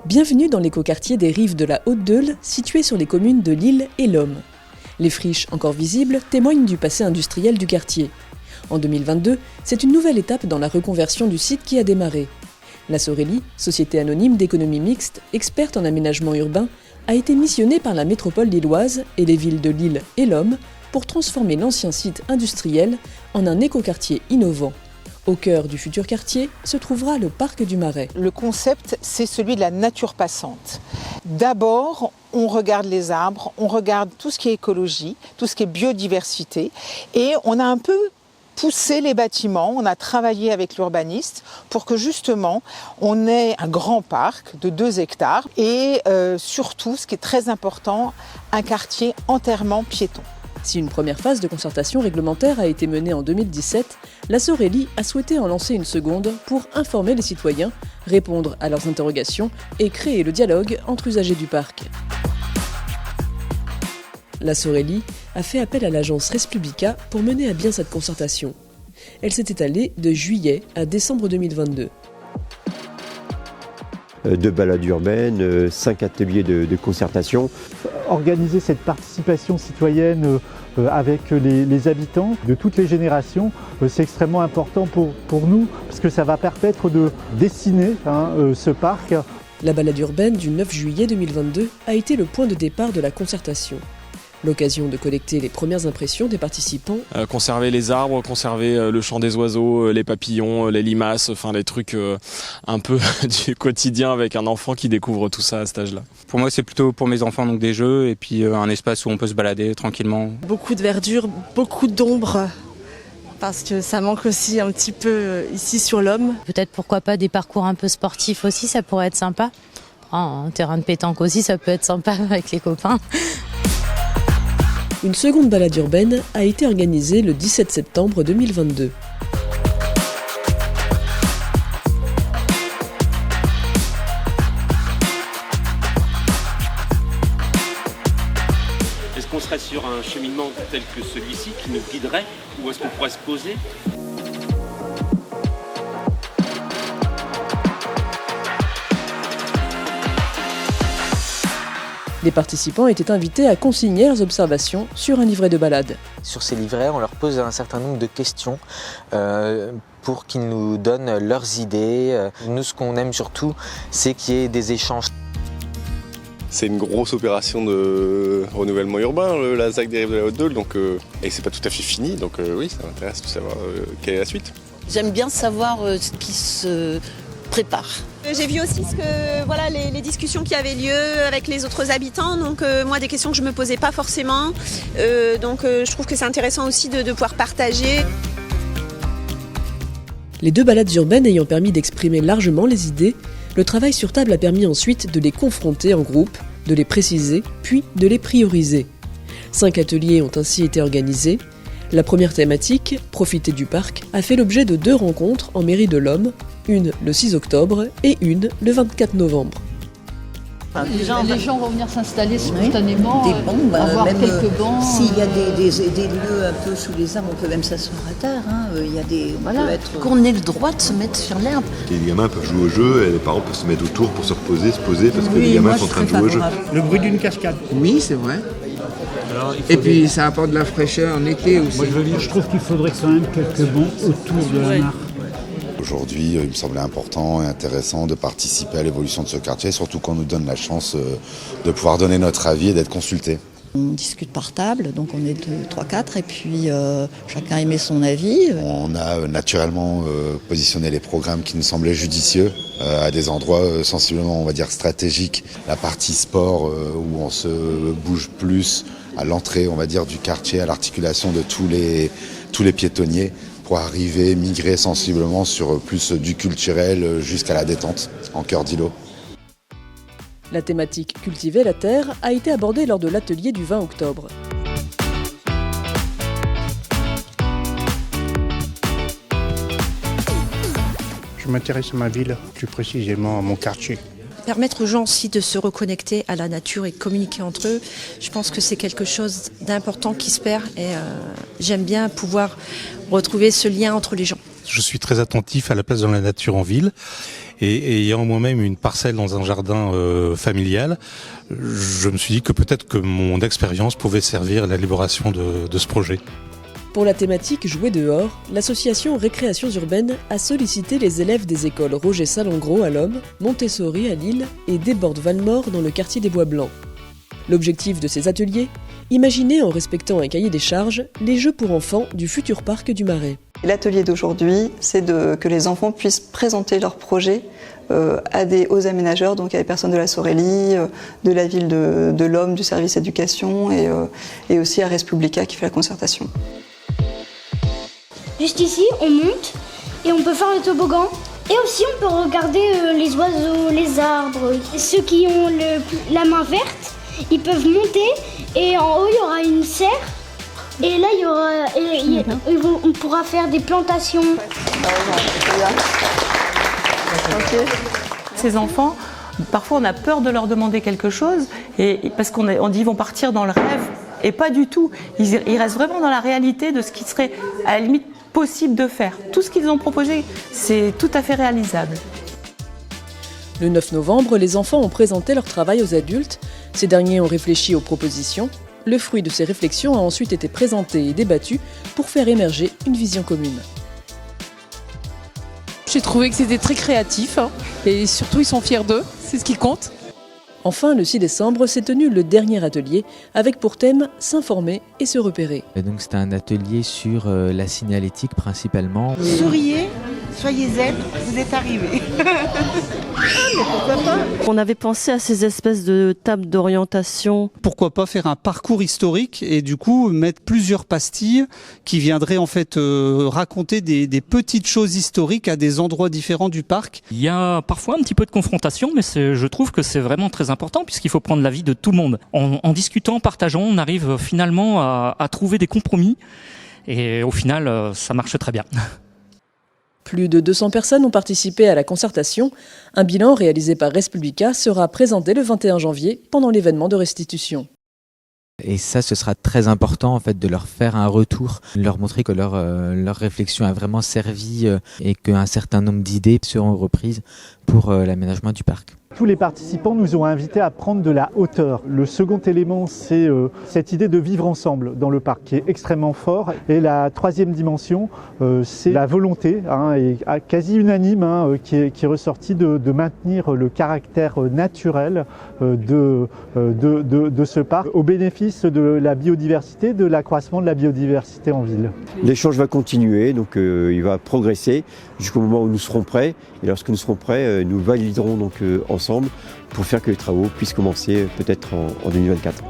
Bienvenue dans l'écoquartier des rives de la Haute-Deule, situé sur les communes de L'Isle et l'Homme. Les friches, encore visibles, témoignent du passé industriel du quartier. En 2022, c'est une nouvelle étape dans la reconversion du site qui a démarré. La Sorelli, société anonyme d'économie mixte, experte en aménagement urbain, a été missionnée par la métropole lilloise et les villes de L'Isle et l'Homme pour transformer l'ancien site industriel en un écoquartier innovant. Au cœur du futur quartier se trouvera le parc du Marais. Le concept, c'est celui de la nature passante. D'abord, on regarde les arbres, on regarde tout ce qui est écologie, tout ce qui est biodiversité, et on a un peu poussé les bâtiments, on a travaillé avec l'urbaniste pour que justement on ait un grand parc de 2 hectares et surtout, ce qui est très important, un quartier entièrement piéton. Si une première phase de concertation réglementaire a été menée en 2017, la Sorelli a souhaité en lancer une seconde pour informer les citoyens, répondre à leurs interrogations et créer le dialogue entre usagers du parc. La Sorelli a fait appel à l'agence Respublica pour mener à bien cette concertation. Elle s'est étalée de juillet à décembre 2022. 2 balades urbaines, 5 ateliers de concertation. Organiser cette participation citoyenne avec les habitants de toutes les générations, c'est extrêmement important pour nous, parce que ça va permettre de dessiner ce parc. La balade urbaine du 9 juillet 2022 a été le point de départ de la concertation. L'occasion de collecter les premières impressions des participants. Conserver les arbres, conserver le chant des oiseaux, les papillons, les limaces, enfin les trucs un peu du quotidien avec un enfant qui découvre tout ça à cet âge-là. Pour moi, c'est plutôt pour mes enfants, donc des jeux et puis un espace où on peut se balader tranquillement. Beaucoup de verdure, beaucoup d'ombre, parce que ça manque aussi un petit peu ici sur l'Homme. Peut-être pourquoi pas des parcours un peu sportifs aussi, ça pourrait être sympa. Un terrain de pétanque aussi, ça peut être sympa avec les copains. Une seconde balade urbaine a été organisée le 17 septembre 2022. Est-ce qu'on serait sur un cheminement tel que celui-ci qui nous guiderait, ou est-ce qu'on pourrait se poser ? Les participants étaient invités à consigner leurs observations sur un livret de balade. Sur ces livrets, on leur pose un certain nombre de questions pour qu'ils nous donnent leurs idées. Nous, ce qu'on aime surtout, c'est qu'il y ait des échanges. C'est une grosse opération de renouvellement urbain, la ZAC des rives de la Haute-Deule, et c'est pas tout à fait fini, donc oui, ça m'intéresse de savoir quelle est la suite. J'aime bien savoir ce qui se prépare. J'ai vu aussi les discussions qui avaient lieu avec les autres habitants, donc moi des questions que je me posais pas forcément, je trouve que c'est intéressant aussi de pouvoir partager. Les 2 balades urbaines ayant permis d'exprimer largement les idées, le travail sur table a permis ensuite de les confronter en groupe, de les préciser, puis de les prioriser. 5 ateliers ont ainsi été organisés. La première thématique, profiter du parc, a fait l'objet de 2 rencontres en mairie de l'Homme, une le 6 octobre et une le 24 novembre. Les gens vont venir s'installer spontanément, avoir quelques bancs. S'il y a des lieux un peu sous les arbres, on peut même s'asseoir à terre. Il y a des, qu'on ait le droit de se mettre sur l'herbe. Les gamins peuvent jouer au jeu et les parents peuvent se mettre autour pour se poser parce que les gamins sont en train de jouer au jeu. Le bruit d'une cascade. Oui, c'est vrai. Et puis ça apporte de la fraîcheur en été aussi. Moi, je trouve qu'il faudrait quand même quelques bancs autour de la mare. Aujourd'hui, il me semblait important et intéressant de participer à l'évolution de ce quartier, surtout qu'on nous donne la chance de pouvoir donner notre avis et d'être consulté. On discute par table, donc on est 2, 3, 4, et puis chacun émet son avis. On a naturellement positionné les programmes qui nous semblaient judicieux à des endroits sensiblement, on va dire, stratégiques. La partie sport où on se bouge plus à l'entrée, on va dire, du quartier, à l'articulation de tous les piétonniers, pour arriver, migrer sensiblement sur plus du culturel jusqu'à la détente, en cœur d'îlot. La thématique « Cultiver la terre » a été abordée lors de l'atelier du 20 octobre. Je m'intéresse à ma ville, plus précisément à mon quartier. Permettre aux gens aussi de se reconnecter à la nature et de communiquer entre eux, je pense que c'est quelque chose d'important qui se perd et j'aime bien pouvoir retrouver ce lien entre les gens. Je suis très attentif à la place de la nature en ville Et ayant moi-même une parcelle dans un jardin familial, je me suis dit que peut-être que mon expérience pouvait servir à l'élaboration de ce projet. Pour la thématique Jouer dehors, l'association Récréations urbaines a sollicité les élèves des écoles Roger Salengro à Lomme, Montessori à Lille et Desbordes-Valmore dans le quartier des Bois Blancs. L'objectif de ces ateliers, imaginer en respectant un cahier des charges les jeux pour enfants du futur parc du Marais. L'atelier d'aujourd'hui, c'est que les enfants puissent présenter leurs projets aux aménageurs, donc à des personnes de la Sorélie, de la ville de Lomme, du service éducation et aussi à Res Publica qui fait la concertation. Juste ici, on monte et on peut faire le toboggan. Et aussi, on peut regarder les oiseaux, les arbres. Ceux qui ont la main verte, ils peuvent monter et en haut, il y aura une serre. Et là, on pourra faire des plantations. Ces enfants, parfois, on a peur de leur demander quelque chose parce qu'on dit qu'ils vont partir dans le rêve. Et pas du tout. Ils restent vraiment dans la réalité de ce qui serait, à la limite, possible de faire. Tout ce qu'ils ont proposé, c'est tout à fait réalisable. Le 9 novembre, les enfants ont présenté leur travail aux adultes. Ces derniers ont réfléchi aux propositions. Le fruit de ces réflexions a ensuite été présenté et débattu pour faire émerger une vision commune. J'ai trouvé que c'était très créatif et surtout ils sont fiers d'eux, c'est ce qui compte. Enfin, le 6 décembre, s'est tenu le dernier atelier avec pour thème s'informer et se repérer. Et donc c'était un atelier sur la signalétique principalement. Souriez, soyez zen, vous êtes arrivés. Mais pourquoi pas ? On avait pensé à ces espèces de tables d'orientation. Pourquoi pas faire un parcours historique et du coup mettre plusieurs pastilles qui viendraient en fait raconter des petites choses historiques à des endroits différents du parc. Il y a parfois un petit peu de confrontation, mais je trouve que c'est vraiment très important puisqu'il faut prendre l'avis de tout le monde. En discutant, en partageant, on arrive finalement à trouver des compromis et au final, ça marche très bien. Plus de 200 personnes ont participé à la concertation. Un bilan réalisé par Res Publica sera présenté le 21 janvier pendant l'événement de restitution. Et ça, ce sera très important en fait de leur faire un retour, leur montrer que leur réflexion a vraiment servi et qu'un certain nombre d'idées seront reprises pour l'aménagement du parc. Tous les participants nous ont invités à prendre de la hauteur. Le second élément, c'est cette idée de vivre ensemble dans le parc qui est extrêmement fort. Et la troisième dimension, c'est la volonté, et quasi unanime, qui est ressortie de maintenir le caractère naturel de ce parc au bénéfice de la biodiversité, de l'accroissement de la biodiversité en ville. L'échange va continuer, donc il va progresser jusqu'au moment où nous serons prêts. Et lorsque nous serons prêts, nous validerons donc ensemble pour faire que les travaux puissent commencer peut-être en 2024.